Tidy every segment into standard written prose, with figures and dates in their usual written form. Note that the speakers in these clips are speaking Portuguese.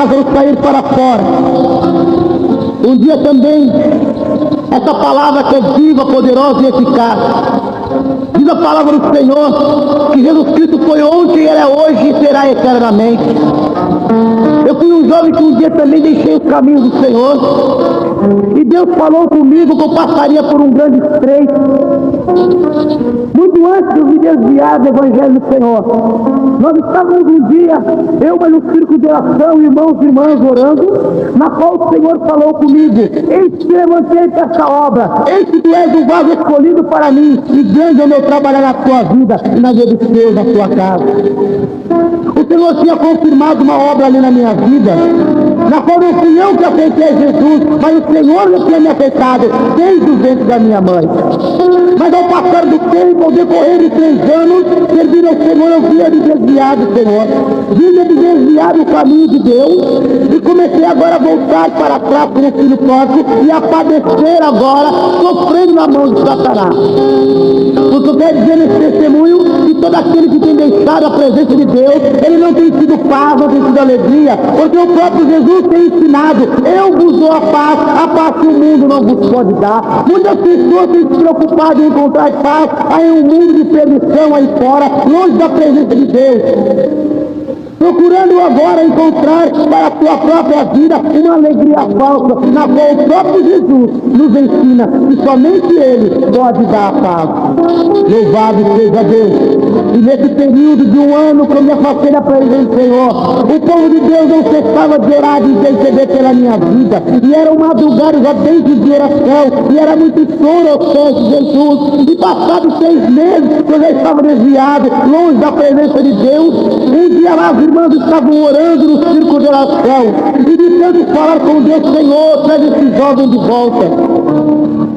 Lázaro sair para fora. Um dia também, essa palavra que é viva, poderosa e eficaz. Diz a palavra do Senhor que Jesus Cristo foi ontem, Ele é hoje e será eternamente. Eu fui um jovem que um dia também deixei os caminhos do Senhor. E Deus falou comigo que eu passaria por um grande estreito. Muito antes de eu me desviar do Evangelho do Senhor. Nós estávamos um dia, eu mas no círculo de oração, irmãos e irmãs orando, na qual o Senhor falou comigo: eis que levantei essa obra, eis que tu és um vaso escolhido para mim, e grande é o meu trabalhar na tua vida e na vida dos teus, na tua casa. O Senhor tinha confirmado uma obra ali na minha vida, na qual não fui eu que aceitei Jesus, mas o Senhor já tinha me aceitado desde o ventre da minha mãe. Mas ao passar do tempo, ao decorrer de 3 anos, servindo ao Senhor, eu vinha me desviar do Senhor, vinha me desviar do caminho de Deus, e comecei agora a voltar para trás como filho pródigo, e a padecer agora, sofrendo na mão de Satanás. Porque eu quero dizer nesse testemunho que todo aquele que tem deixado a presença de Deus, ele não tem sido paz, não tem sido alegria, porque o próprio Jesus tem ensinado: eu vos dou a paz que o mundo não vos pode dar. Muitas pessoas têm se preocupado em encontrar paz aí um mundo de perdição aí fora, longe da presença de Deus, procurando agora encontrar para a sua própria vida uma alegria falsa, na qual o próprio Jesus nos ensina que somente Ele pode dar a paz. Louvado seja Deus! E nesse período de 1 ano que eu me afastei da presença do Senhor, o povo de Deus não cessava de orar e de interceder pela minha vida, e era uma madrugada já desde de oração, e era muito choro aos pés de Jesus, e passados 6 meses que eu já estava desviado, longe da presença de Deus, um dia lá as irmãs estavam orando no círculo de oração, e de tanto falar com Deus: Senhor, traz esse jovem de volta.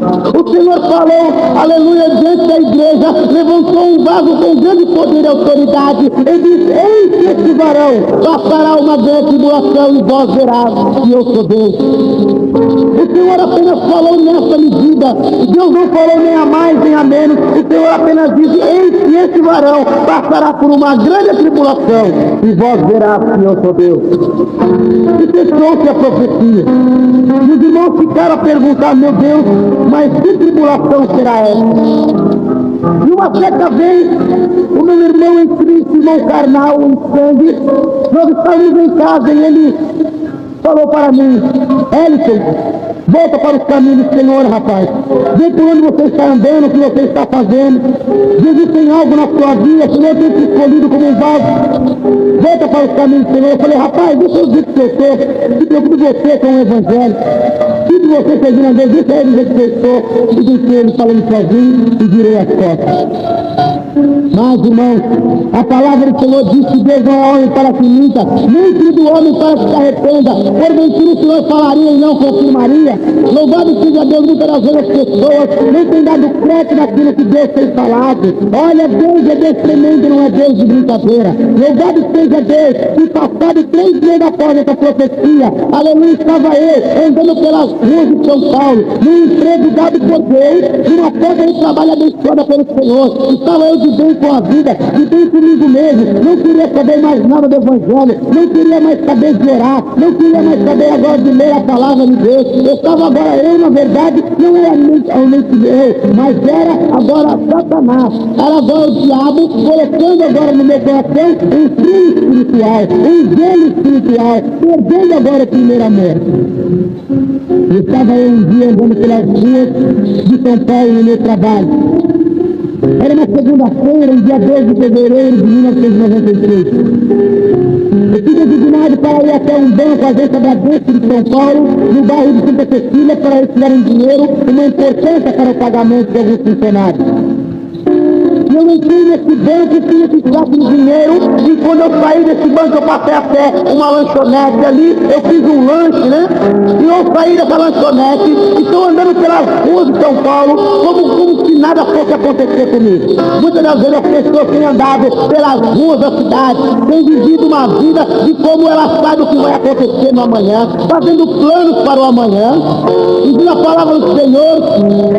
O Senhor falou, aleluia, diante da igreja, levantou um vaso com grande poder e autoridade, e disse: eis que este varão passará uma grande tribulação, e vós verás que eu sou Deus. O Senhor apenas falou nessa medida, Deus não falou nem a mais nem a menos, o Senhor apenas disse: eis que este varão passará por uma grande tribulação, e vós verás que eu sou Deus. E fechou-se a profecia. E os irmãos ficaram a perguntar: meu Deus, mas que tribulação será essa? E uma certa vez, o meu irmão em Cristo, irmão carnal, em sangue, nós estávamos em casa e ele falou para mim: Elton, volta para os caminhos do Senhor, rapaz. Vê por onde você está andando, o que você está fazendo. Jesus tem algo na sua vida, o Senhor tem te escolhido como um vaso. Volta para os caminhos do Senhor. Eu falei: rapaz, deixa eu dizer que eu sou. Se preocupe você com o Evangelho. Se você seguir a Deus, deixa ele dizer que eu sou. E deixa ele falando sozinho e virei as costas. Mas, irmãos, a palavra do Senhor diz que Deus não é homem para que minta, nem filho do homem para que se arrependa. Porventura o Senhor falaria e não confirmaria. Louvado seja Deus, muitas das vezes as pessoas nem têm dado crédito naquilo que Deus tem falado. Olha, Deus é Deus tremendo, não é Deus de brincadeira. Louvado seja Deus, que passado 3 meses após essa profecia, aleluia, estava eu andando pelas ruas de São Paulo, num emprego dado por Deus, numa porta de trabalho abençoada pelo Senhor. Estava eu de bem com a vida, de bem comigo mesmo, não queria saber mais nada do Evangelho, não queria mais saber de orar, não queria mais saber agora de ler a palavra de Deus. Eu estava agora, eu na verdade, não era somente eu, mas era agora Satanás, era agora o diabo colocando agora no meu coração um frio espiritual, um gelo espiritual, perdendo agora o primeiro amor. Estava eu um dia andando pelas ruas de São Paulo no meu trabalho. Era uma segunda-feira, em dia 2 de fevereiro de 1993. Eu tive designado para ir até um banco, a agência Bradesco de São Paulo, no bairro de Santa Cecília, para eles tirarem dinheiro, uma importância para o pagamento de alguns funcionários. Eu entrei nesse banco, tinha que tirar com dinheiro, e quando eu saí desse banco, eu passei até uma lanchonete ali, eu fiz um lanche, né? E eu saí dessa lanchonete, e estou andando pelas ruas de São Paulo, como se nada fosse acontecer comigo. Muitas das vezes as pessoas têm andado pelas ruas da cidade, têm vivido uma vida de como elas sabem o que vai acontecer no amanhã, fazendo planos para o amanhã, e diz a palavra do Senhor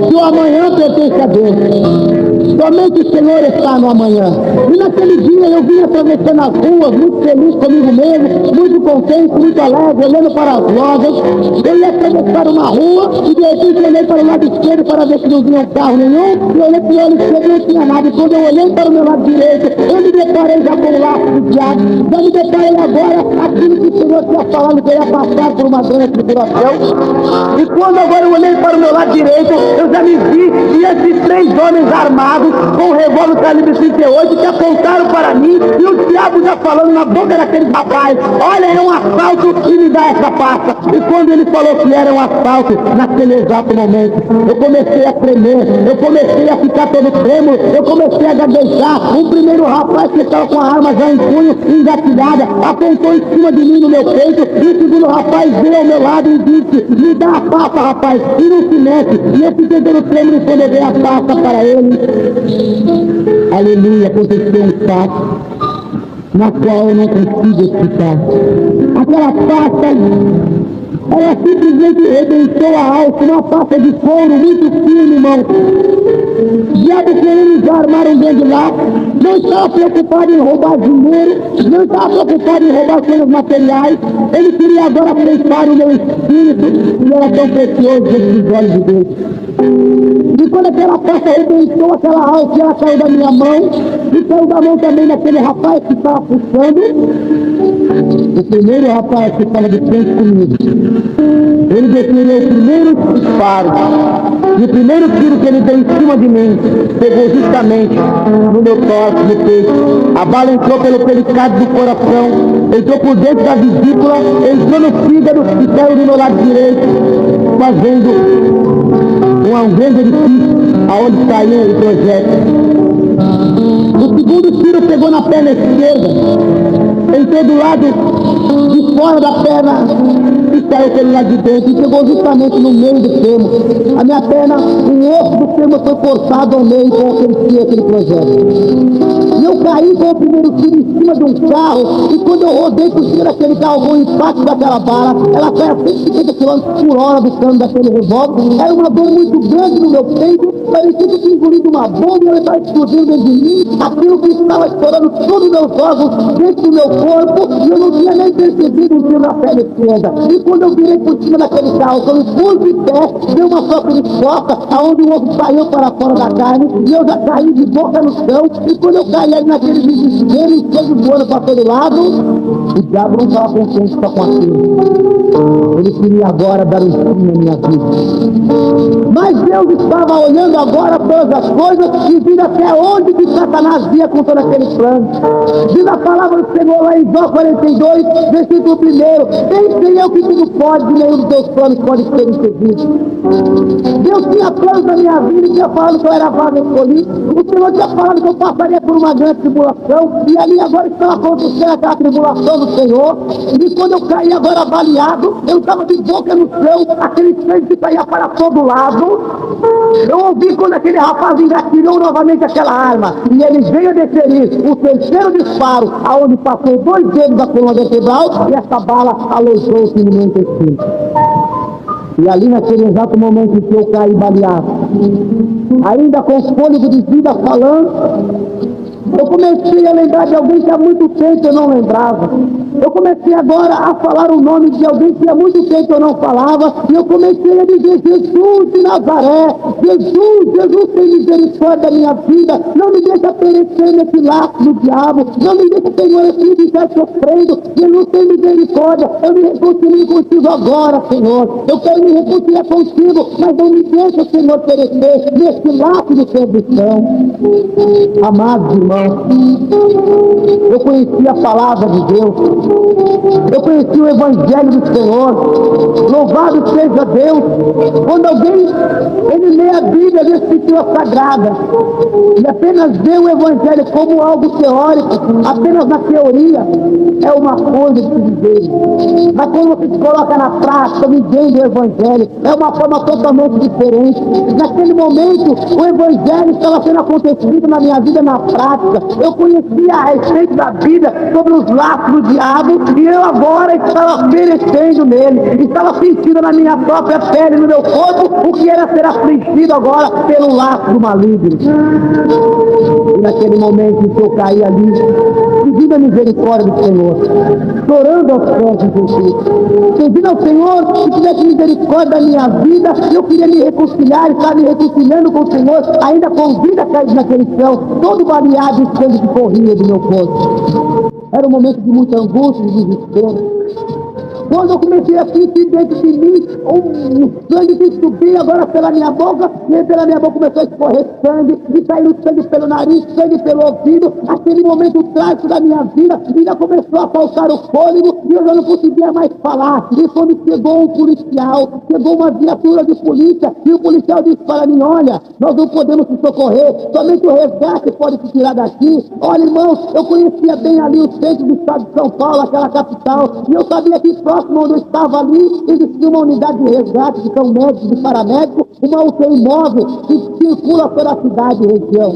que o amanhã pertence a Deus. Somente o Senhor está no amanhã. E naquele dia eu vim atravessando as ruas, muito feliz comigo mesmo, muito contente, muito alegre, olhando para as lojas. Eu ia atravessar uma rua e de repente eu olhei para o lado esquerdo para ver que não vinha carro nenhum. E olhei para o lado esquerdo e não tinha nada. E quando eu olhei para o meu lado direito, eu me deparei já com o laço do diabo. Já me deparei agora aquilo que o Senhor tinha falado que eu ia passar por uma grande tribulação. E quando agora eu olhei para o meu lado direito, eu já me vi e esses 3 homens armados com um revólver calibre 38 que apontaram para mim e o diabo já falando na boca daquele rapaz: olha, é um assalto e me dá essa pasta. E quando ele falou que era um assalto, naquele exato momento, eu comecei a tremer, eu comecei a ficar todo trêmulo, eu comecei a gaguejar. O primeiro rapaz que estava com a arma já em punho, engatilhada, apontou em cima de mim no meu peito, e o segundo rapaz veio ao meu lado e disse: me dá a pasta, rapaz, e não se mete. E eu fiquei todo trêmulo quando eu dei a pasta para ele. Aleluia, aconteceu um fato na qual eu não consigo explicar. Aquela pasta, ela simplesmente rebentou a alça, uma pasta de couro muito fino, irmão. Diabo querendo desarmar um grande laço, não estava preocupado em roubar dinheiro, não estava preocupado em roubar coisas materiais. Ele queria agora pensar o meu espírito, e era tão precioso diante dos olhos de Deus. E quando aquela pasta arrebentou aquela alça, ela caiu da minha mão, e caiu da mão também daquele rapaz que estava puxando. O primeiro rapaz que estava de frente comigo, ele deferiu o primeiro disparo. E o primeiro tiro que ele deu em cima de mim, pegou justamente no meu tórax, no peito. A bala entrou pelo pericárdio do coração, entrou por dentro da vesícula, entrou no fígado e saiu do meu lado direito, fazendo um grande edifício, aonde saiu o projétil. O segundo tiro pegou na perna esquerda, entrou do lado de fora da perna e saiu pelo lado de dentro, e pegou justamente no meio do fêmur. A minha perna, o osso do fêmur foi cortado ao meio com aquele projeto. E eu caí com o primeiro tiro em cima de um carro, e quando eu rodei por cima daquele carro com o impacto daquela bala, ela foi a 150 km por hora do cano daquele revólver. Era uma dor muito grande no meu peito, parecia que eu tinha engolido uma bomba e ela estava explodindo dentro de mim. Aquilo que estava estourando todos os meus órgãos dentro do meu corpo, e eu não tinha nem percebido um tiro na perna esquerda. E quando eu virei por cima daquele carro, quando eu pus de pé, deu uma sopa de foca, aonde o osso saiu para fora da carne, e eu já caí de boca no chão. E quando eu caí ali naquele desespero, e todo voando para todo lado, o diabo não estava contente só com aquilo. Ele queria agora dar um fim na minha vida. Mas Deus estava olhando agora todas as coisas e vendo até onde que Satanás via com todo aquele plano. Diz a palavra do Senhor lá em Jó 42, versículo 1: nem sei eu que tudo pode, nenhum dos teus planos pode ser impedido. Deus tinha planos na minha vida e tinha falado que eu era vaso escolhido. O Senhor tinha falado que eu passaria por uma grande tribulação, e ali agora estava acontecendo aquela tribulação do Senhor. E quando eu caí agora baleado, eu estava de boca no chão, aquele sangue que saía para todo lado. Eu ouvi quando aquele rapaz engatilhou novamente aquela arma, e ele veio a deferir o terceiro disparo, aonde passou 2 dedos da coluna vertebral, e essa bala alojou-se no meu intestino. E ali naquele exato momento em que eu caí baleado, ainda com fôlego de vida falando, eu comecei a lembrar de alguém que há muito tempo eu não lembrava. Eu comecei agora a falar o nome de alguém que há muito tempo eu não falava, e eu comecei a dizer: Jesus de Nazaré, Jesus tem misericórdia da minha vida, não me deixa perecer nesse laço do diabo, não me deixa, Senhor, assim ficar sofrendo. Jesus tem misericórdia, eu me reconcilio contigo agora, Senhor, eu quero me reconciliar contigo, mas não me deixa, Senhor, perecer nesse laço de perdição. Amados irmãos, eu conheci a palavra de Deus, eu conheci o Evangelho do Senhor. Louvado seja Deus. Quando alguém ele lê a Bíblia, lê a Escritura Sagrada, e apenas vê o Evangelho como algo teórico, apenas na teoria, é uma coisa de se dizer. Mas quando você se coloca na prática, vivendo o Evangelho, é uma forma totalmente diferente. Naquele momento, o Evangelho estava sendo acontecido na minha vida na prática. Eu conhecia a respeito da Bíblia, sobre os laços do diabo. pecado, e eu agora estava perecendo nele, estava sentindo na minha própria pele, no meu corpo, o que era ser afligido agora pelo laço do maligno. E naquele momento em que eu caí ali, pedindo a misericórdia do Senhor, chorando aos pés de Jesus, pedindo ao Senhor que tivesse misericórdia da minha vida, eu queria me reconciliar, estava me reconciliando com o Senhor, ainda com vida caída naquele chão, todo baleado e sangue que corria do meu corpo. Era um momento de muita angústia e desespero. Quando eu comecei a sentir dentro de mim um sangue que subia agora pela minha boca, e pela minha boca começou a escorrer sangue, e saiu sangue pelo nariz, sangue pelo ouvido, aquele momento trágico da minha vida, ainda começou a faltar o fôlego, e eu já não conseguia mais falar. E quando chegou um policial, chegou uma viatura de polícia, e o policial disse para mim: olha, nós não podemos te socorrer, somente o resgate pode te tirar daqui. Olha, irmãos, eu conhecia bem ali o centro do estado de São Paulo, aquela capital, e eu sabia que próximo onde eu estava ali, existia uma unidade de resgate, que são médicos e paramédicos, uma UTI móvel que circula pela cidade e região.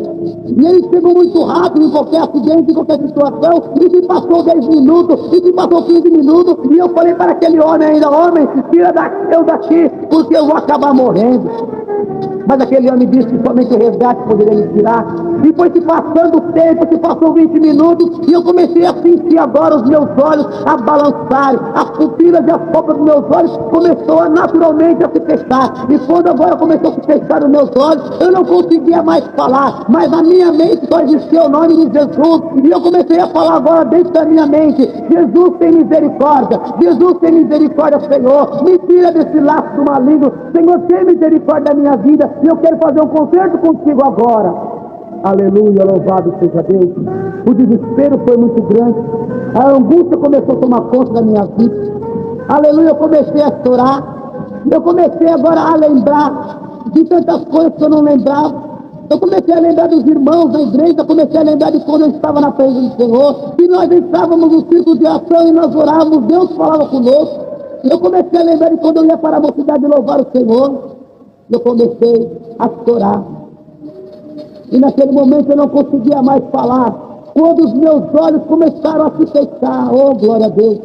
E eles chegam muito rápido em qualquer acidente, em qualquer situação, e se passou 10 minutos, e se passou 15 minutos, e eu falei para aquele homem ainda: homem, tira eu daqui, porque eu vou acabar morrendo. Mas aquele homem disse que somente o resgate poderia me tirar. E foi se passando o tempo, se passou 20 minutos, e eu comecei a sentir agora os meus olhos a balançarem, as pupilas e as pálpebras dos meus olhos começou naturalmente a se fechar. E quando agora começou a se fechar os meus olhos, eu não conseguia mais falar, mas na minha mente só existia o nome de Jesus. E eu comecei a falar agora dentro da minha mente: Jesus tem misericórdia, Jesus tem misericórdia, Senhor, me tira desse laço do maligno, Senhor, tem misericórdia da minha vida, e eu quero fazer um concerto contigo agora. Aleluia, louvado seja Deus. O desespero foi muito grande, a angústia começou a tomar conta da minha vida. Aleluia, eu comecei a chorar, eu comecei agora a lembrar de tantas coisas que eu não lembrava. Eu comecei a lembrar dos irmãos da igreja, eu comecei a lembrar de quando eu estava na presença do Senhor, e nós estávamos no círculo de ação e nós orávamos, Deus falava conosco. Eu comecei a lembrar de quando eu ia para a mocidade louvar o Senhor, eu comecei a chorar. E naquele momento eu não conseguia mais falar, quando os meus olhos começaram a se fechar. Oh, glória a Deus!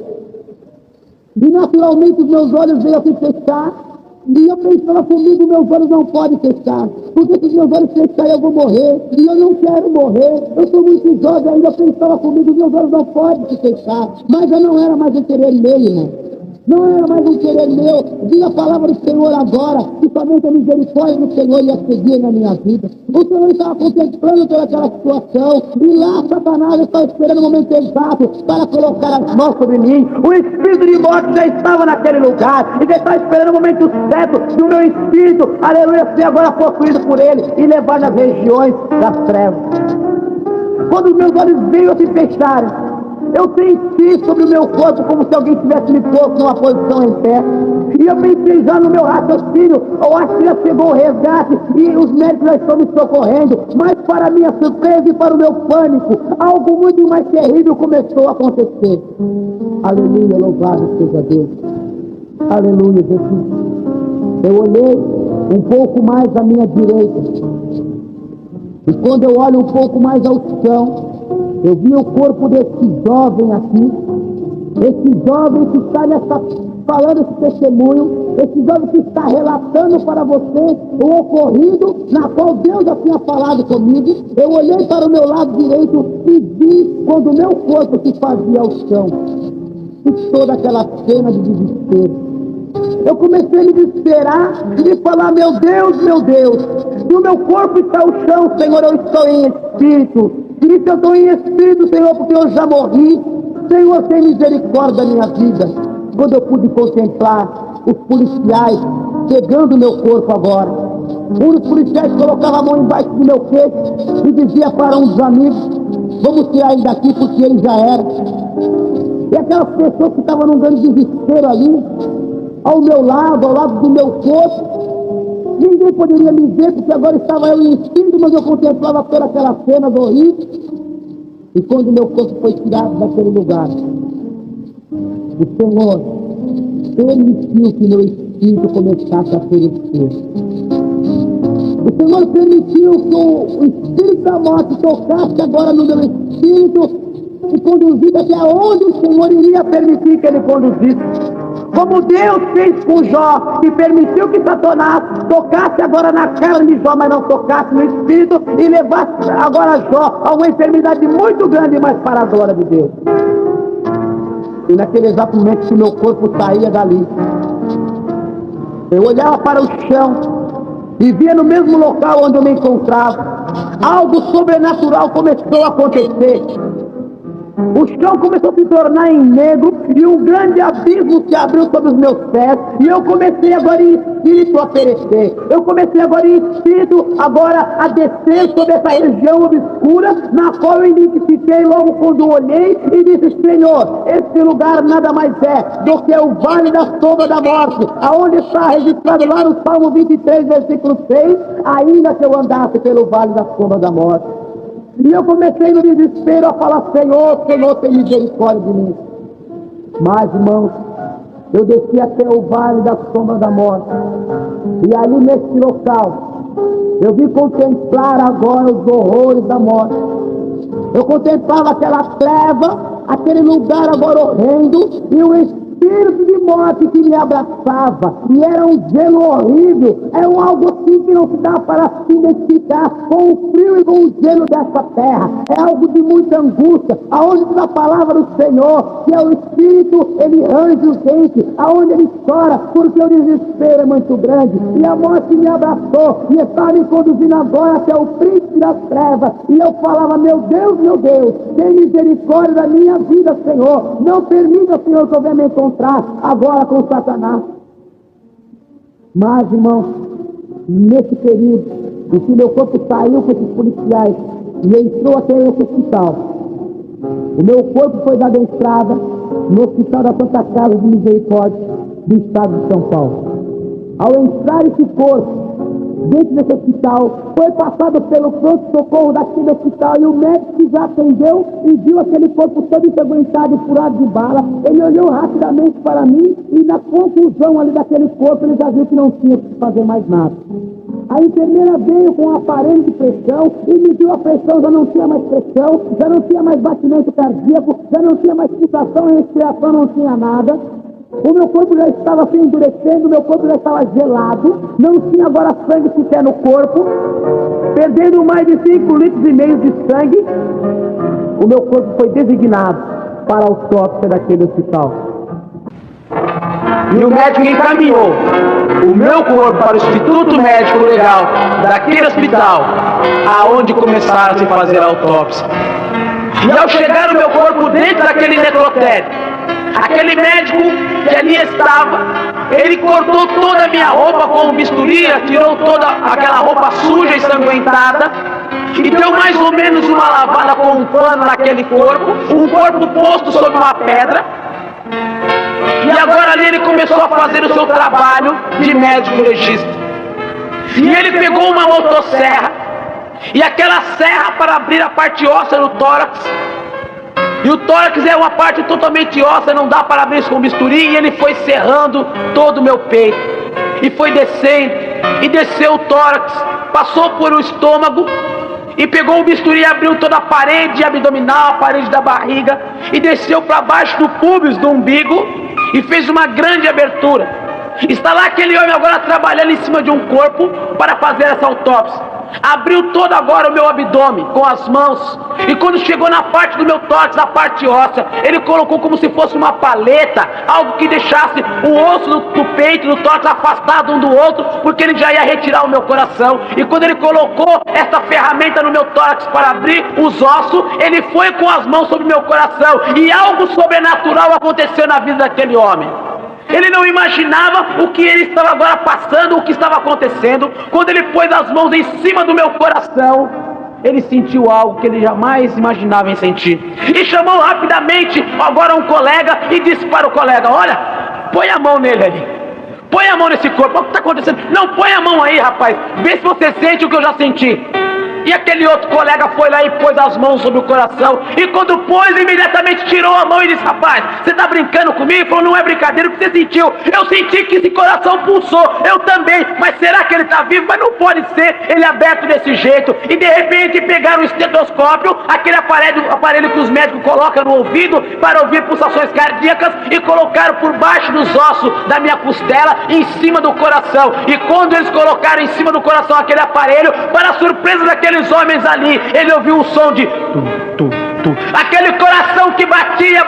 E naturalmente os meus olhos veio a se fechar, e eu pensava comigo: meus olhos não podem fechar, porque se os meus olhos fecharem eu vou morrer, e eu não quero morrer, eu sou muito jovem ainda. Eu pensava comigo: meus olhos não podem se fechar, mas eu não era mais um querer meu, irmão. Não era mais um querer meu. Vi a palavra do Senhor agora, que somente a misericórdia do Senhor ia seguir na minha vida. O Senhor estava contemplando toda aquela situação, e lá Satanás estava esperando o momento exato para colocar as mãos sobre mim. O espírito de morte já estava naquele lugar, e já estava esperando o momento certo do meu espírito, aleluia, ser agora possuído por ele e levar nas regiões das trevas. Quando os meus olhos veio a se fecharem, eu senti sobre o meu corpo como se alguém tivesse me posto numa posição em pé. E eu pensei já no meu raciocínio: eu acho que já chegou o resgate e os médicos já estão me socorrendo. Mas para minha surpresa e para o meu pânico, algo muito mais terrível começou a acontecer. Aleluia, louvado seja Deus. Aleluia, Jesus. Eu olhei um pouco mais à minha direita, e quando eu olho um pouco mais ao chão, eu vi o corpo desse jovem aqui, esse jovem que está falando esse testemunho, esse jovem que está relatando para você o ocorrido, na qual Deus já tinha falado comigo. Eu olhei para o meu lado direito e vi quando o meu corpo se fazia ao chão, e toda aquela cena de desespero. Eu comecei a me desesperar e falar: meu Deus, se o meu corpo está ao chão, Senhor, eu estou em espírito. E se eu estou em espírito, Senhor, porque eu já morri, Senhor, tem misericórdia da minha vida. Quando eu pude contemplar os policiais pegando o meu corpo agora, um dos policiais colocava a mão embaixo do meu peito e dizia para um dos amigos: vamos tirar ele daqui, porque ele já era. E aquelas pessoas que estavam num grande desespero ali, ao meu lado, ao lado do meu corpo, ninguém poderia me ver, porque agora estava eu em espírito, mas eu contemplava toda aquela cena do horrível. E quando meu corpo foi tirado daquele lugar, o Senhor permitiu que meu espírito começasse a perecer. O Senhor permitiu que o espírito da morte tocasse agora no meu espírito, e conduzido até onde o Senhor iria permitir que ele conduzisse. Como Deus fez com Jó, e permitiu que Satanás tocasse agora na carne de Jó, mas não tocasse no espírito, e levasse agora Jó a uma enfermidade muito grande, mas para a glória de Deus. E naquele exato momento que o meu corpo saía dali, eu olhava para o chão e via no mesmo local onde eu me encontrava, algo sobrenatural começou a acontecer. O chão começou a se tornar em negro e um grande abismo se abriu sobre os meus pés, e eu comecei agora em espírito a perecer. Eu comecei agora em espírito agora a descer sobre essa região obscura, na qual eu identifiquei logo quando olhei e disse: Senhor, esse lugar nada mais é do que o vale da sombra da morte, aonde está registrado lá no Salmo 23, versículo 6, ainda que eu andasse pelo vale da sombra da morte. E eu comecei no desespero a falar: Senhor, Senhor, tem misericórdia de mim. Mas, irmãos, eu desci até o vale da sombra da morte, e ali nesse local eu vim contemplar agora os horrores da morte. Eu contemplava aquela treva, aquele lugar agora horrendo, e o espírito de morte que me abraçava, e era um gelo horrível, é algo assim que não se dá para se identificar com o frio e com o gelo dessa terra. É algo de muita angústia, aonde na palavra do Senhor, que é o espírito, ele range os dentes, aonde ele chora, porque o desespero é muito grande, e a morte me abraçou, e estava me conduzindo agora até o príncipe das trevas, e eu falava: meu Deus, tem misericórdia da minha vida, Senhor, não permita, Senhor, que eu venha me encontrar agora com Satanás. Mas, irmãos, nesse período em que meu corpo saiu com esses policiais e entrou até esse hospital, o meu corpo foi dado entrada no Hospital da Santa Casa de Misericórdia do estado de São Paulo. Ao entrar esse corpo dentro desse hospital, foi passado pelo pronto-socorro daquele hospital, e o médico que já atendeu e viu aquele corpo todo ensanguentado e furado de bala, ele olhou rapidamente para mim, e na conclusão ali daquele corpo ele já viu que não tinha que fazer mais nada. A enfermeira veio com um aparelho de pressão e mediu a pressão, já não tinha mais pressão, já não tinha mais batimento cardíaco, já não tinha mais pulsação, respiração, não tinha nada. O meu corpo já estava se endurecendo, o meu corpo já estava gelado, não tinha agora sangue sequer no corpo, perdendo mais de 5,5 litros de sangue. O meu corpo foi designado para a autópsia daquele hospital. E o médico encaminhou o meu corpo para o Instituto Médico Legal daquele hospital, aonde começaram a se fazer a autópsia. E ao chegar o meu corpo dentro daquele necrotério, aquele médico que ali estava, ele cortou toda a minha roupa com um bisturi, tirou toda aquela roupa suja e ensanguentada, e deu mais ou menos uma lavada com um pano naquele corpo, um corpo posto sobre uma pedra. E agora ali ele começou a fazer o seu trabalho de médico legista. E ele pegou uma motosserra, e aquela serra para abrir a parte óssea do tórax. E o tórax é uma parte totalmente óssea, não dá para abrir isso com bisturi, e ele foi serrando todo o meu peito. E foi descendo, e desceu o tórax, passou por o estômago, e pegou o bisturi e abriu toda a parede abdominal, a parede da barriga, e desceu para baixo do púbis, do umbigo, e fez uma grande abertura. Está lá aquele homem agora trabalhando em cima de um corpo para fazer essa autópsia. Abriu todo agora o meu abdômen com as mãos, e quando chegou na parte do meu tórax, na parte óssea, ele colocou como se fosse uma paleta, algo que deixasse o osso do peito e do tórax afastado um do outro, porque ele já ia retirar o meu coração. E quando ele colocou essa ferramenta no meu tórax para abrir os ossos, ele foi com as mãos sobre o meu coração, e algo sobrenatural aconteceu na vida daquele homem. Ele não imaginava o que ele estava agora passando, o que estava acontecendo. Quando ele pôs as mãos em cima do meu coração, ele sentiu algo que ele jamais imaginava em sentir. E chamou rapidamente agora um colega e disse para o colega: olha, põe a mão nele ali, põe a mão nesse corpo, olha o que está acontecendo. Não, põe a mão aí, rapaz, vê se você sente o que eu já senti. E aquele outro colega foi lá e pôs as mãos sobre o coração. E quando pôs, imediatamente tirou a mão e disse: rapaz, você está brincando comigo? Ele falou: não é brincadeira, o que você sentiu? Eu senti que esse coração pulsou, eu também. Mas será que ele está vivo? Mas não pode ser, ele é aberto desse jeito. E de repente pegaram o estetoscópio, aquele aparelho que os médicos colocam no ouvido para ouvir pulsações cardíacas, e colocaram por baixo dos ossos da minha costela, em cima do coração. E quando eles colocaram em cima do coração aquele aparelho, para a surpresa daqueles homens ali, ele ouviu um som de tum, tum. Aquele coração que batia,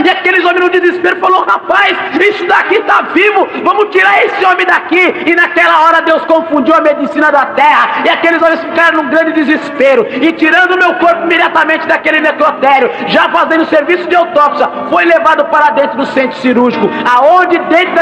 e aqueles homens no desespero falou: rapaz, isso daqui está vivo, vamos tirar esse homem daqui. E naquela hora Deus confundiu a medicina da terra, e aqueles homens ficaram num grande desespero, e tirando o meu corpo imediatamente daquele necrotério, já fazendo serviço de autópsia, foi levado para dentro do centro cirúrgico, aonde dentro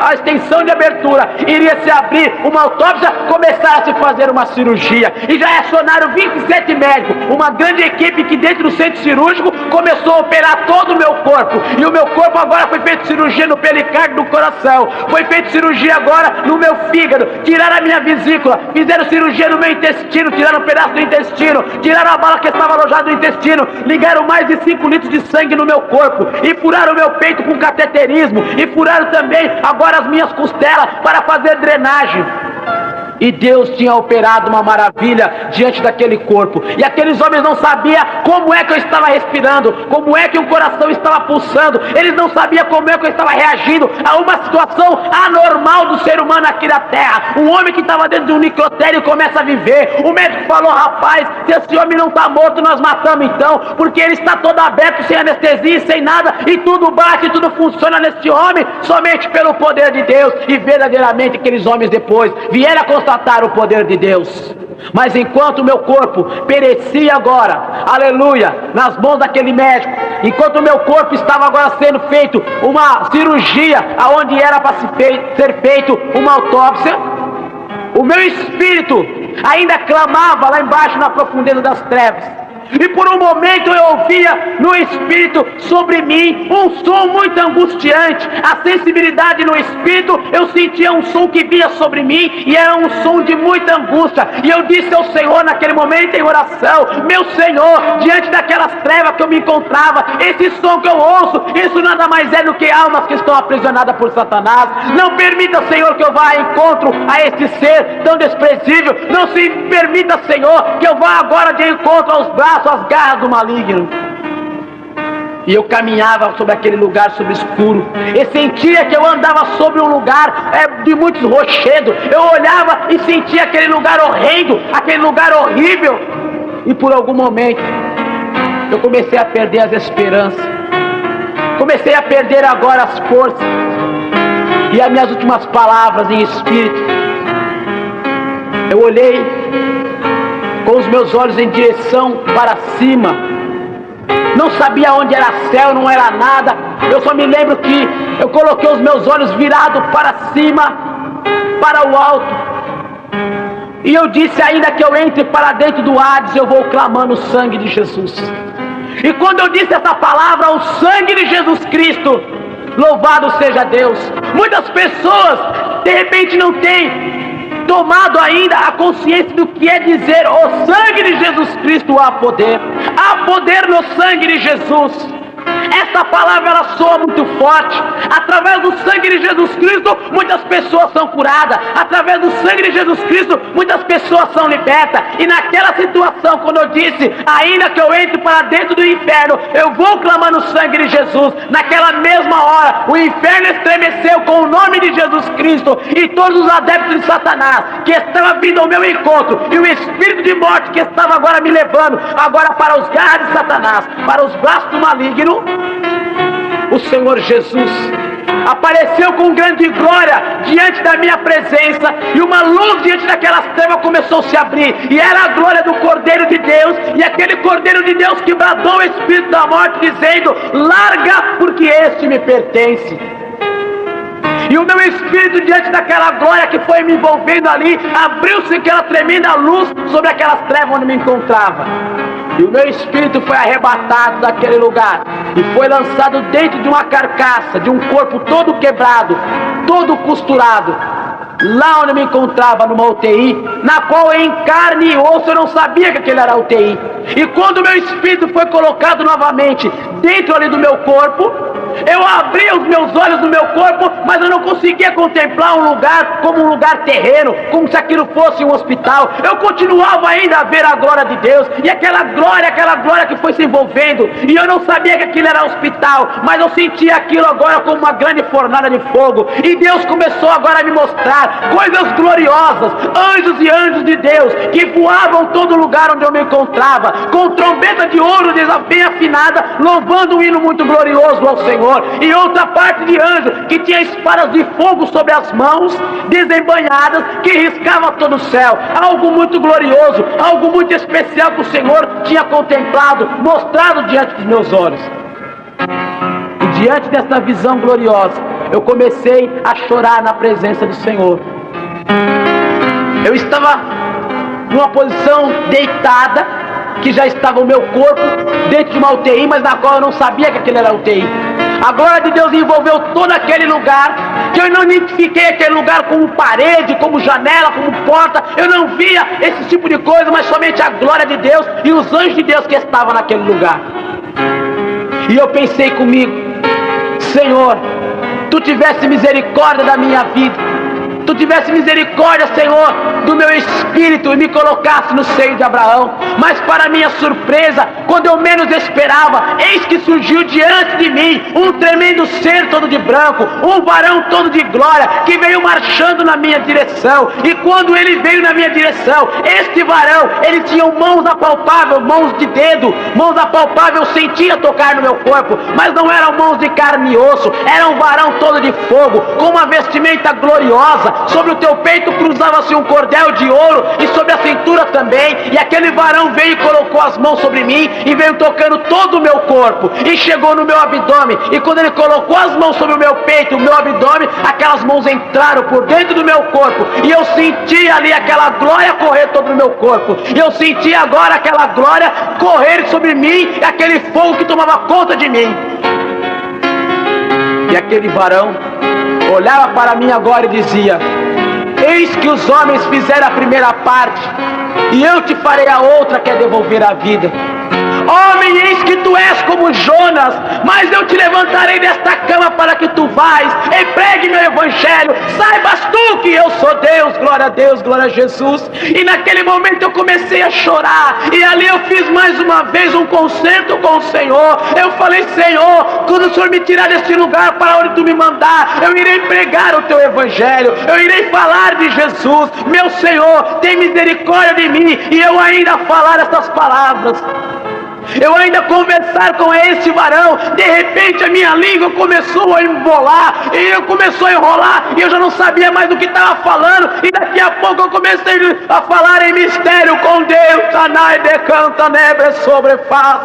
a extensão de abertura iria se abrir uma autópsia, começar a se fazer uma cirurgia. E já acionaram 27 médicos, uma grande equipe que dentro do centro cirúrgico começou a operar todo o meu corpo. E o meu corpo agora foi feito cirurgia no pericárdio do coração, foi feito cirurgia agora no meu fígado, tiraram a minha vesícula, fizeram cirurgia no meu intestino, tiraram um pedaço do intestino, tiraram a bala que estava alojada no intestino, ligaram mais de 5 litros de sangue no meu corpo, e furaram o meu peito com cateterismo, e furaram também agora as minhas costelas para fazer drenagem. E Deus tinha operado uma maravilha diante daquele corpo. E aqueles homens não sabiam como é que eu estava respirando, como é que o coração estava pulsando. Eles não sabiam como é que eu estava reagindo a uma situação anormal do ser humano aqui na terra. Um homem que estava dentro de um necrotério começa a viver. O médico falou: rapaz, se esse homem não está morto, nós matamos então, porque ele está todo aberto, sem anestesia e sem nada, e tudo bate, e tudo funciona nesse homem, somente pelo poder de Deus. E verdadeiramente aqueles homens depois vieram a constatar o poder de Deus. Mas enquanto o meu corpo perecia agora, aleluia, nas mãos daquele médico, enquanto o meu corpo estava agora sendo feito uma cirurgia, aonde era para ser feito uma autópsia, o meu espírito ainda clamava lá embaixo na profundeza das trevas. E por um momento eu ouvia no espírito sobre mim um som muito angustiante. A sensibilidade no espírito, eu sentia um som que vinha sobre mim, e era um som de muita angústia. E eu disse ao Senhor naquele momento em oração: meu Senhor, diante daquelas trevas que eu me encontrava, esse som que eu ouço, isso nada mais é do que almas que estão aprisionadas por Satanás. Não permita, Senhor, que eu vá ao encontro a esse ser tão desprezível. Não se permita, Senhor, que eu vá agora de encontro aos braços, as garras do maligno. E eu caminhava sobre aquele lugar escuro, e sentia que eu andava sobre um lugar de muitos rochedos. Eu olhava e sentia aquele lugar horrendo, aquele lugar horrível. E por algum momento eu comecei a perder as esperanças, comecei a perder agora as forças. E as minhas últimas palavras em espírito, eu olhei com os meus olhos em direção para cima, não sabia onde era céu, não era nada. Eu só me lembro que eu coloquei os meus olhos virados para cima, para o alto, e eu disse: ainda que eu entre para dentro do Hades, eu vou clamando o sangue de Jesus. E quando eu disse essa palavra, o sangue de Jesus Cristo, louvado seja Deus, muitas pessoas de repente não têm tomado ainda a consciência do que é dizer: o sangue de Jesus Cristo há poder no sangue de Jesus. Essa palavra, ela soa muito forte. Através do sangue de Jesus Cristo, muitas pessoas são curadas. Através do sangue de Jesus Cristo, muitas pessoas são libertas. E naquela situação, quando eu disse: ainda que eu entre para dentro do inferno, eu vou clamar no sangue de Jesus, naquela mesma hora, o inferno estremeceu com o nome de Jesus Cristo, e todos os adeptos de Satanás que estavam vindo ao meu encontro, e o espírito de morte que estava agora me levando agora para os garras de Satanás, para os braços do maligno, o Senhor Jesus apareceu com grande glória diante da minha presença, e uma luz diante daquelas trevas começou a se abrir, e era a glória do Cordeiro de Deus, e aquele Cordeiro de Deus que bradou o espírito da morte, dizendo: larga, porque este me pertence. E o meu espírito, diante daquela glória que foi me envolvendo ali, abriu-se aquela tremenda luz sobre aquelas trevas onde me encontrava. E o meu espírito foi arrebatado daquele lugar e foi lançado dentro de uma carcaça, de um corpo todo quebrado, todo costurado. lá onde eu me encontrava, numa UTI, na qual em carne e osso eu não sabia que aquele era UTI. E quando o meu espírito foi colocado novamente dentro ali do meu corpo, eu abria os meus olhos no meu corpo, mas eu não conseguia contemplar um lugar como um lugar terreno, como se aquilo fosse um hospital. Eu continuava ainda a ver a glória de Deus, e aquela glória que foi se envolvendo, e eu não sabia que aquilo era hospital, mas eu sentia aquilo agora como uma grande fornalha de fogo, e Deus começou agora a me mostrar coisas gloriosas, anjos e anjos de Deus, que voavam todo lugar onde eu me encontrava, com trombeta de ouro bem afinada, louvando um hino muito glorioso ao Senhor, e outra parte de anjo que tinha espadas de fogo sobre as mãos, desembanhadas, que riscava todo o céu. Algo muito glorioso, algo muito especial que o Senhor tinha contemplado, mostrado diante dos meus olhos. E diante dessa visão gloriosa, eu comecei a chorar na presença do Senhor. Eu estava numa posição deitada, que já estava o meu corpo dentro de uma UTI, mas na qual eu não sabia que aquele era UTI. A glória de Deus envolveu todo aquele lugar, que eu não identifiquei aquele lugar como parede, como janela, como porta. Eu não via esse tipo de coisa, mas somente a glória de Deus e os anjos de Deus que estavam naquele lugar. E eu pensei comigo: Senhor, Tu tivesse misericórdia da minha vida, Tu tivesse misericórdia, Senhor, do meu espírito e me colocasse no seio de Abraão. Mas para minha surpresa, quando eu menos esperava, eis que surgiu diante de mim um tremendo ser todo de branco, um varão todo de glória, que veio marchando na minha direção. E quando ele veio na minha direção, este varão, ele tinha mãos apalpáveis, mãos de dedo, mãos apalpáveis, eu sentia tocar no meu corpo, mas não eram mãos de carne e osso, era um varão todo de fogo, com uma vestimenta gloriosa. Sobre o teu peito cruzava-se um cordel de ouro, e sobre a cintura também. E aquele varão veio e colocou as mãos sobre mim, e veio tocando todo o meu corpo, e chegou no meu abdômen. E quando ele colocou as mãos sobre o meu peito, o meu abdômen, aquelas mãos entraram por dentro do meu corpo, e eu senti ali aquela glória correr todo o meu corpo. E eu senti agora aquela glória correr sobre mim, e aquele fogo que tomava conta de mim. E aquele varão olhava para mim agora e dizia: eis que os homens fizeram a primeira parte, e eu te farei a outra, que é devolver a vida. Homem, eis que tu és como Jonas, mas eu te levantarei desta cama para que tu vais e pregue meu evangelho. Saibas tu que eu sou Deus. Glória a Deus, glória a Jesus. E naquele momento eu comecei a chorar, e ali eu fiz mais uma vez um concerto com o Senhor. Eu falei: Senhor, quando o Senhor me tirar deste lugar para onde tu me mandar, eu irei pregar o teu evangelho, eu irei falar de Jesus. Meu Senhor, tem misericórdia de mim, e eu ainda falar essas palavras, eu ainda conversar com esse varão. De repente a minha língua começou a embolar, e eu começou a enrolar, e eu já não sabia mais do que estava falando. E daqui a pouco eu comecei a falar em mistério com Deus. Tanai decanta nebre sobrefaz.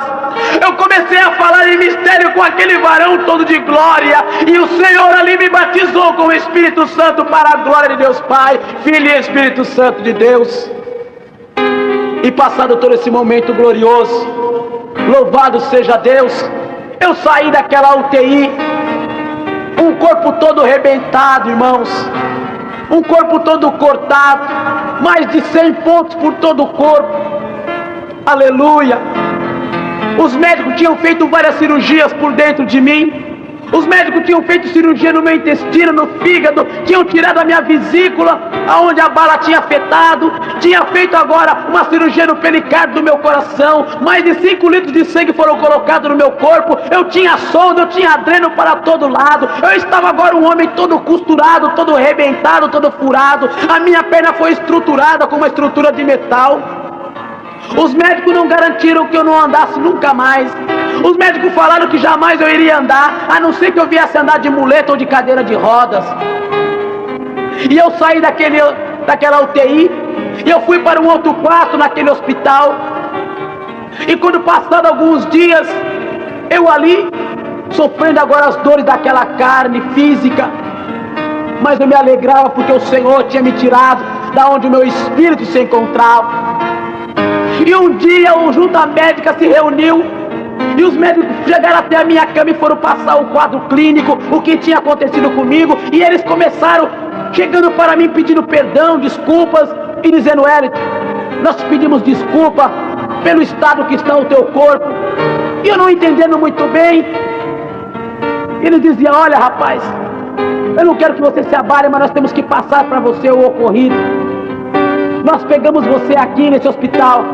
Eu comecei a falar em mistério com aquele varão todo de glória, e o Senhor ali me batizou com o Espírito Santo, para a glória de Deus Pai, Filho e Espírito Santo de Deus. E passado todo esse momento glorioso, louvado seja Deus, eu saí daquela UTI, um corpo todo arrebentado, irmãos, um corpo todo cortado, mais de 100 pontos por todo o corpo, aleluia. Os médicos tinham feito várias cirurgias por dentro de mim. Os médicos tinham feito cirurgia no meu intestino, no fígado, tinham tirado a minha vesícula, aonde a bala tinha afetado, tinha feito agora uma cirurgia no pericárdio do meu coração, mais de 5 litros de sangue foram colocados no meu corpo, eu tinha sonda, eu tinha dreno para todo lado, eu estava agora um homem todo costurado, todo arrebentado, todo furado, a minha perna foi estruturada com uma estrutura de metal. Os médicos não garantiram que eu não andasse nunca mais. Os médicos falaram que jamais eu iria andar, a não ser que eu viesse andar de muleta ou de cadeira de rodas. E eu saí daquela UTI, e eu fui para um outro quarto naquele hospital. E quando passaram alguns dias, eu ali, sofrendo agora as dores daquela carne física, mas eu me alegrava porque o Senhor tinha me tirado da onde o meu espírito se encontrava. E um dia o junta médica se reuniu, e os médicos chegaram até a minha cama e foram passar o quadro clínico, o que tinha acontecido comigo, e eles começaram chegando para mim pedindo perdão, desculpas e dizendo: Wellington, nós pedimos desculpa pelo estado que está o teu corpo. E eu não entendendo muito bem, ele dizia: olha, rapaz, eu não quero que você se abale, mas nós temos que passar para você o ocorrido. Nós pegamos você aqui nesse hospital,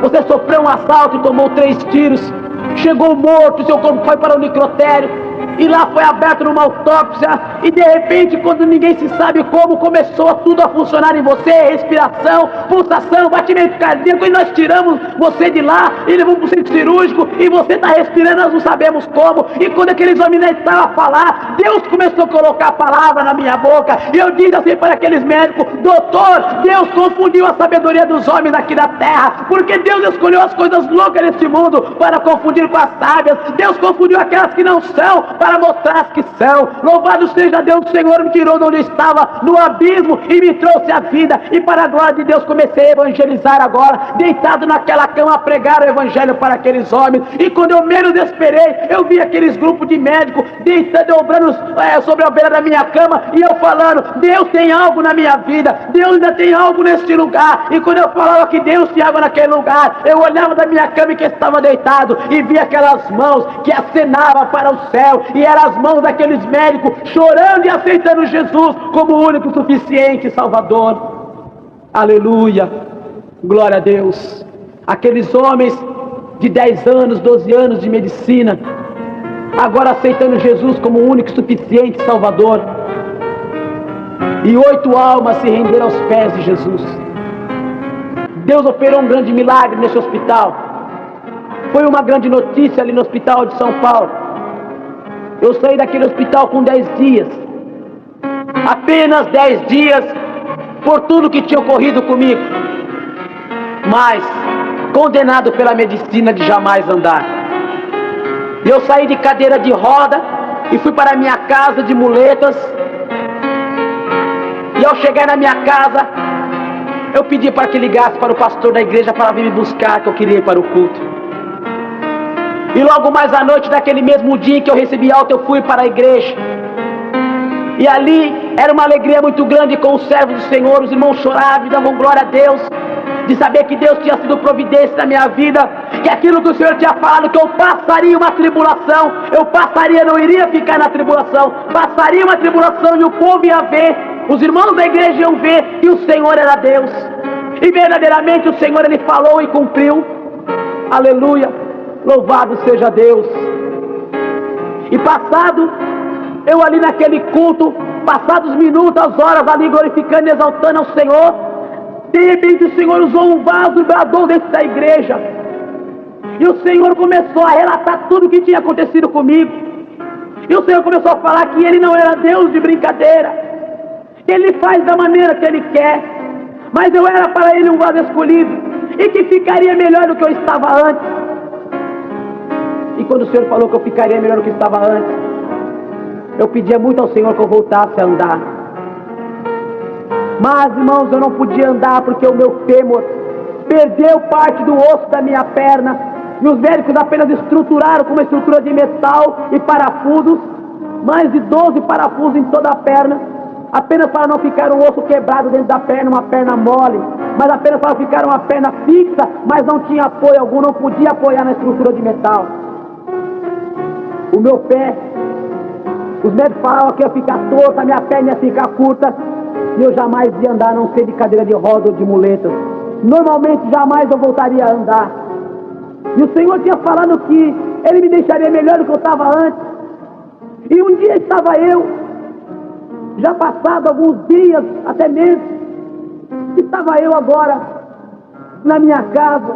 você sofreu um assalto e tomou 3 tiros, chegou morto, seu corpo foi para o necrotério, e lá foi aberto numa autópsia, e de repente, quando ninguém se sabe como, começou tudo a funcionar em você, respiração, pulsação, batimento cardíaco, e nós tiramos você de lá, e levamos para o centro cirúrgico, e você está respirando, nós não sabemos como, e quando aqueles homens não estavam a falar, Deus começou a colocar a palavra na minha boca, e eu disse assim para aqueles médicos: doutor, Deus confundiu a sabedoria dos homens aqui da terra, porque Deus escolheu as coisas loucas desse mundo para confundir com as sábias, Deus confundiu aquelas que não são, para mostrar as que são. Louvado seja Deus, o Senhor me tirou de onde eu estava, no abismo, e me trouxe a vida, e para a glória de Deus comecei a evangelizar agora, deitado naquela cama, a pregar o evangelho para aqueles homens. E quando eu menos esperei, eu vi aqueles grupos de médicos deitando, dobrando sobre a beira da minha cama, e eu falando: Deus tem algo na minha vida, Deus ainda tem algo neste lugar. E quando eu falava que Deus tinha algo naquele lugar, eu olhava da minha cama em que estava deitado, e via aquelas mãos que acenavam para o céu, e eram as mãos daqueles médicos chorando e aceitando Jesus como o único suficiente Salvador. Aleluia, glória a Deus. Aqueles homens de 10 anos, 12 anos de medicina, agora aceitando Jesus como o único suficiente Salvador, e 8 almas se renderam aos pés de Jesus. Deus operou um grande milagre nesse hospital. Foi uma grande notícia ali no hospital de São Paulo. Eu saí daquele hospital com 10 dias, apenas 10 dias, por tudo que tinha ocorrido comigo, mas condenado pela medicina de jamais andar. Eu saí de cadeira de roda e fui para a minha casa de muletas, e ao chegar na minha casa, eu pedi para que ligasse para o pastor da igreja para vir me buscar, que eu queria ir para o culto. E logo mais à noite daquele mesmo dia em que eu recebi alta, eu fui para a igreja. E ali era uma alegria muito grande com os servos do Senhor. Os irmãos choravam e davam glória a Deus, de saber que Deus tinha sido providência na minha vida, que aquilo que o Senhor tinha falado, que eu passaria uma tribulação, eu passaria, não iria ficar na tribulação, passaria uma tribulação e o povo ia ver, os irmãos da igreja iam ver que o Senhor era Deus. E verdadeiramente o Senhor, Ele falou e cumpriu. Aleluia. Louvado seja Deus. E passado, eu ali naquele culto, passados minutos, as horas ali glorificando e exaltando ao Senhor, de repente o Senhor usou um vaso e bradou dentro da igreja. E o Senhor começou a relatar tudo o que tinha acontecido comigo. E o Senhor começou a falar que Ele não era Deus de brincadeira. Ele faz da maneira que Ele quer. Mas eu era para Ele um vaso escolhido, e que ficaria melhor do que eu estava antes. E quando o Senhor falou que eu ficaria melhor do que estava antes, eu pedia muito ao Senhor que eu voltasse a andar. Mas, irmãos, eu não podia andar porque o meu fêmur perdeu parte do osso da minha perna, e os médicos apenas estruturaram com uma estrutura de metal e parafusos, mais de 12 parafusos em toda a perna, apenas para não ficar um osso quebrado dentro da perna, uma perna mole, mas apenas para ficar uma perna fixa, mas não tinha apoio algum, não podia apoiar na estrutura de metal. O meu pé, os médicos falavam que ia ficar torto, a minha perna ia ficar curta, e eu jamais ia andar, a não ser de cadeira de roda ou de muletas. Normalmente jamais eu voltaria a andar. E o Senhor tinha falado que Ele me deixaria melhor do que eu estava antes. E um dia estava eu, já passado alguns dias, até meses, estava eu agora na minha casa,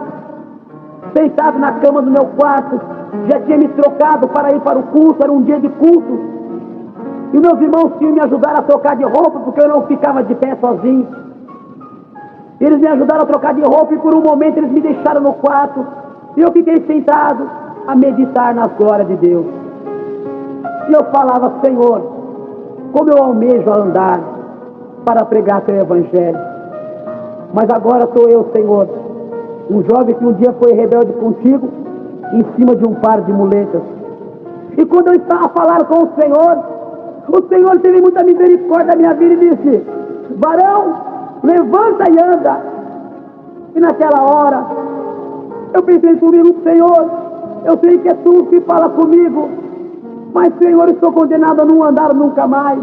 sentado na cama do meu quarto. Já tinha me trocado para ir para o culto, era um dia de culto, e meus irmãos tinham me ajudado a trocar de roupa, porque eu não ficava de pé sozinho. Eles me ajudaram a trocar de roupa, e por um momento eles me deixaram no quarto, e eu fiquei sentado a meditar nas glórias de Deus. E eu falava: Senhor, como eu almejo a andar para pregar teu evangelho, mas agora sou eu, Senhor, um jovem que um dia foi rebelde contigo, em cima de um par de muletas. E quando eu estava a falar com o Senhor, O Senhor teve muita misericórdia da minha vida e disse: varão, levanta e anda. E naquela hora, eu pensei comigo: Senhor, eu sei que é Tu que fala comigo, mas Senhor, eu estou condenado a não andar nunca mais.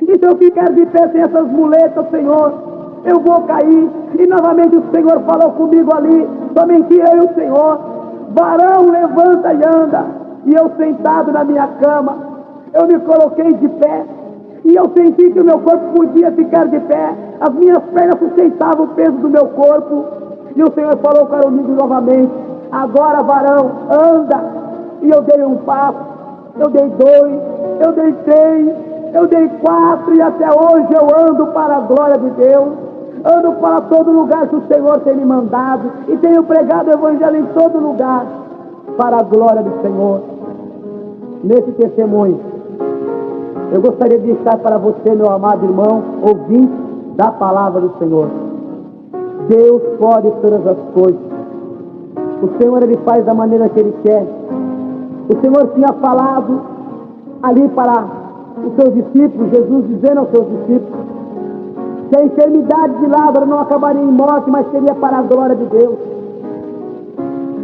E se eu ficar de pé sem essas muletas, Senhor, eu vou cair. E novamente o Senhor falou comigo ali, somente eu e o Senhor: varão, levanta e anda. E eu, sentado na minha cama, eu me coloquei de pé, e eu senti que o meu corpo podia ficar de pé, as minhas pernas sustentavam o peso do meu corpo. E o Senhor falou comigo novamente: agora, varão, anda. E eu dei um passo, eu dei 2, eu dei 3, eu dei 4, e até hoje eu ando para a glória de Deus. Ando para todo lugar que o Senhor tem me mandado, e tenho pregado o Evangelho em todo lugar, para a glória do Senhor. Nesse testemunho, eu gostaria de deixar para você, meu amado irmão, ouvinte da palavra do Senhor: Deus pode todas as coisas. O Senhor, Ele faz da maneira que Ele quer. O Senhor tinha falado ali para os seus discípulos, Jesus dizendo aos seus discípulos que a enfermidade de Lázaro não acabaria em morte, mas seria para a glória de Deus.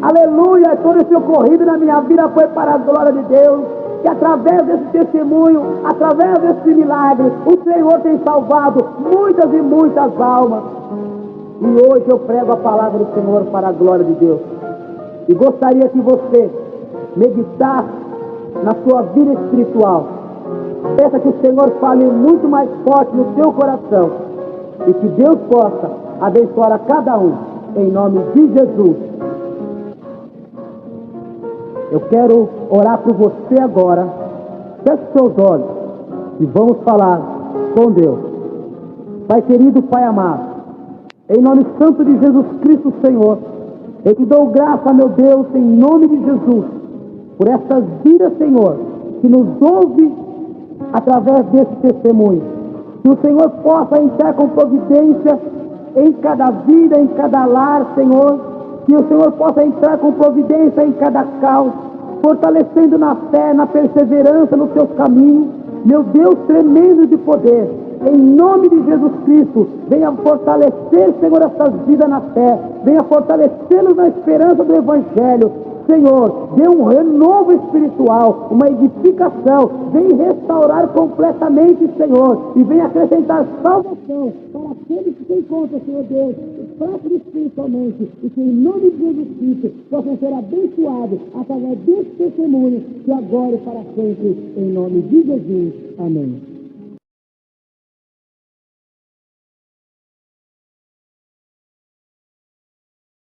Aleluia! Todo esse ocorrido na minha vida foi para a glória de Deus. Que através desse testemunho, através desse milagre, o Senhor tem salvado muitas e muitas almas. E hoje eu prego a palavra do Senhor para a glória de Deus. E gostaria que você meditasse na sua vida espiritual. Peça que o Senhor fale muito mais forte no seu coração, e que Deus possa abençoar a cada um, em nome de Jesus. Eu quero orar por você agora. Feche seus olhos e vamos falar com Deus. Pai querido, Pai amado, em nome santo de Jesus Cristo, Senhor, eu te dou graça, meu Deus, em nome de Jesus, por essas vidas, Senhor, que nos ouve através desse testemunho. Que o Senhor possa entrar com providência em cada vida, em cada lar, Senhor. Que o Senhor possa entrar com providência em cada causa, fortalecendo na fé, na perseverança nos seus caminhos. Meu Deus tremendo de poder, em nome de Jesus Cristo, venha fortalecer, Senhor, essas vidas na fé, venha fortalecê-los na esperança do Evangelho. Senhor, dê um renovo espiritual, uma edificação, vem restaurar completamente, Senhor, e vem acrescentar salvação para aqueles que se encontram, Senhor Deus, fracos espiritualmente, e que em nome de Jesus Cristo possam ser abençoados através desse testemunho, que agora e para sempre, em nome de Jesus. Amém.